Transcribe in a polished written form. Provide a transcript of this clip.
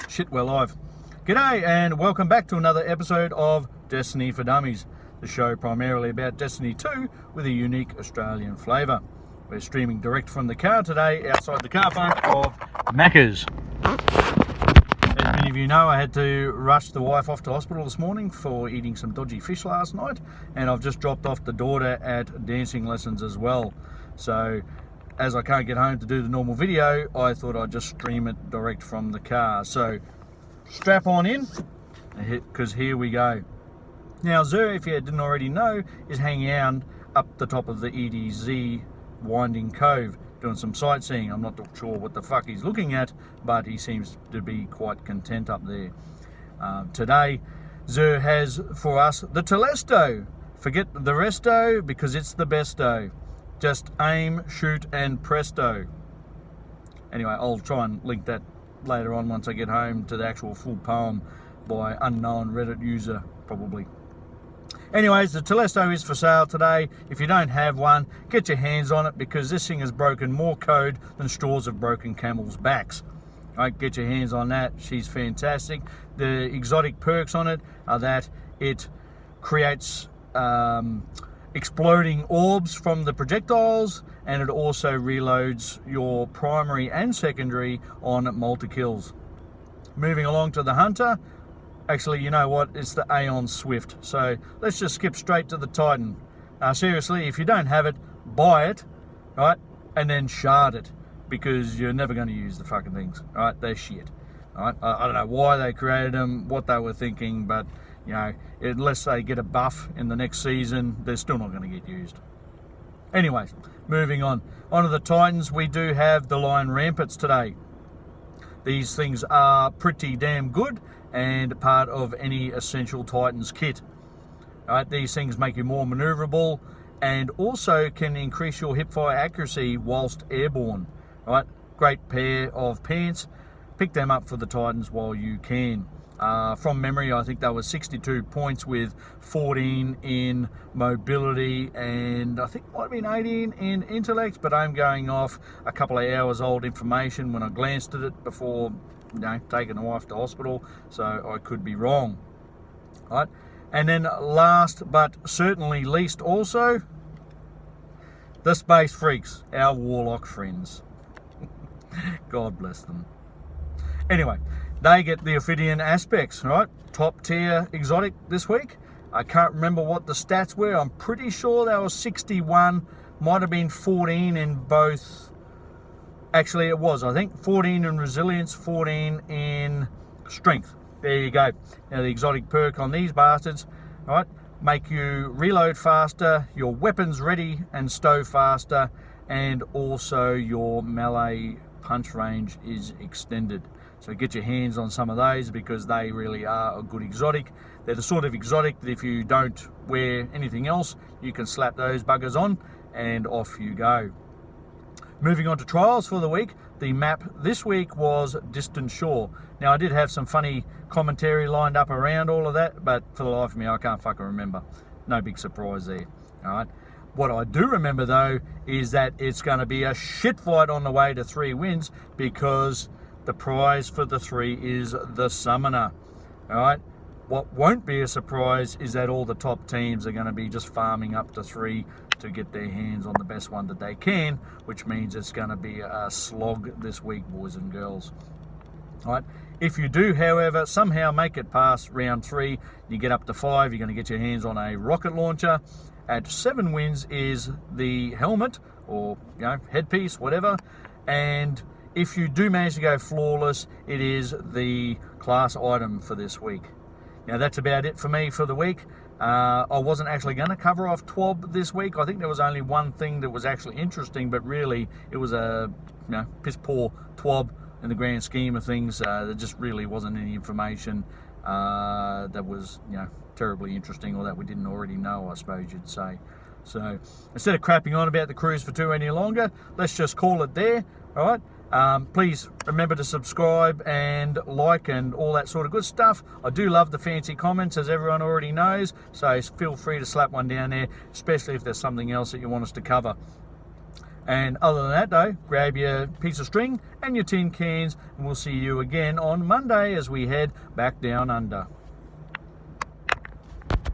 Shit, we're live. G'day and welcome back to another episode of Destiny for Dummies, the show primarily about Destiny 2 with a unique Australian flavour. We're streaming direct from the car today outside the car park of Maccas. As many of you know, I had to rush the wife off to hospital this morning for eating some dodgy fish last night, and I've just dropped off the daughter at dancing lessons as well. So as I can't get home to do the normal video, I thought I'd just stream it direct from the car. So strap on in, because here we go. Now Zer, if you didn't already know, is hanging out up the top of the EDZ Winding Cove doing some sightseeing. I'm not sure what the fuck he's looking at, but he seems to be quite content up there. Today Zer has for us the Telesto. Forget the resto because it's the besto. Just aim, shoot and presto. Anyway, I'll try and link that later on once I get home to the actual full poem by unknown Reddit user probably. Anyways, the Telesto is for sale today. If you don't have one, get your hands on it because this thing has broken more code than straws have broken camels' backs. Right, get your hands on that. She's fantastic. The exotic perks on it are that it creates exploding orbs from the projectiles, and it also reloads your primary and secondary on multi-kills. Moving along to the Hunter. Actually, you know what? It's the Aeon Swift. So let's just skip straight to the Titan. Seriously, if you don't have it, buy it, right? And then shard it, because you're never going to use the fucking things, right? They're shit, right? I don't know why they created them, what they were thinking, but you know, unless they get a buff in the next season, they're still not going to get used. Anyways, moving on. Onto the Titans, we do have the Lion Ramparts today. These things are pretty damn good and part of any essential Titans kit. Right, these things make you more maneuverable and also can increase your hipfire accuracy whilst airborne. Right, great pair of pants. Pick them up for the Titans while you can. From memory, I think that was 62 points with 14 in mobility and I think it might have been 18 in intellect, but I'm going off a couple of hours old information when I glanced at it before, you know, taking the wife to hospital, so I could be wrong. Right, and then last but certainly least also, the Space Freaks, our Warlock friends. God bless them. Anyway, they get the Ophidian aspects, right? Top tier exotic this week. I can't remember what the stats were. I'm pretty sure they were 61. Might have been 14 in both. Actually, it was, I think, 14 in resilience, 14 in strength. There you go. Now, the exotic perk on these bastards, right, make you reload faster, your weapons ready and stow faster, and also your melee punch range is extended. So get your hands on some of those because they really are a good exotic. They're the sort of exotic that if you don't wear anything else, you can slap those buggers on and off you go. Moving on to trials for the week. The map this week was Distant Shore. Now I did have some funny commentary lined up around all of that, but for the life of me I can't fucking remember. No big surprise there. Alright. What I do remember though is that it's going to be a shit fight on the way to 3 wins because the prize for the 3 is the Summoner. Alright, what won't be a surprise is that all the top teams are going to be just farming up to 3 to get their hands on the best one that they can, which means it's going to be a slog this week, boys and girls. Alright, if you do, however, somehow make it past round 3, you get up to 5, you're going to get your hands on a rocket launcher. At 7 wins is the helmet, or you know, headpiece, whatever, and if you do manage to go flawless, it is the class item for this week. Now that's about it for me for the week. I wasn't actually going to cover off TWAB this week. I think there was only one thing that was actually interesting, but really it was a piss poor TWAB in the grand scheme of things. There just really wasn't any information that was terribly interesting or that we didn't already know, I suppose you'd say. So instead of crapping on about the cruise for too any longer, let's just call it there. All right. Please remember to subscribe and like and all that sort of good stuff. I do love the fancy comments, as everyone already knows, so feel free to slap one down there, especially if there's something else that you want us to cover. And other than that though, grab your piece of string and your tin cans, and we'll see you again on Monday as we head back down under.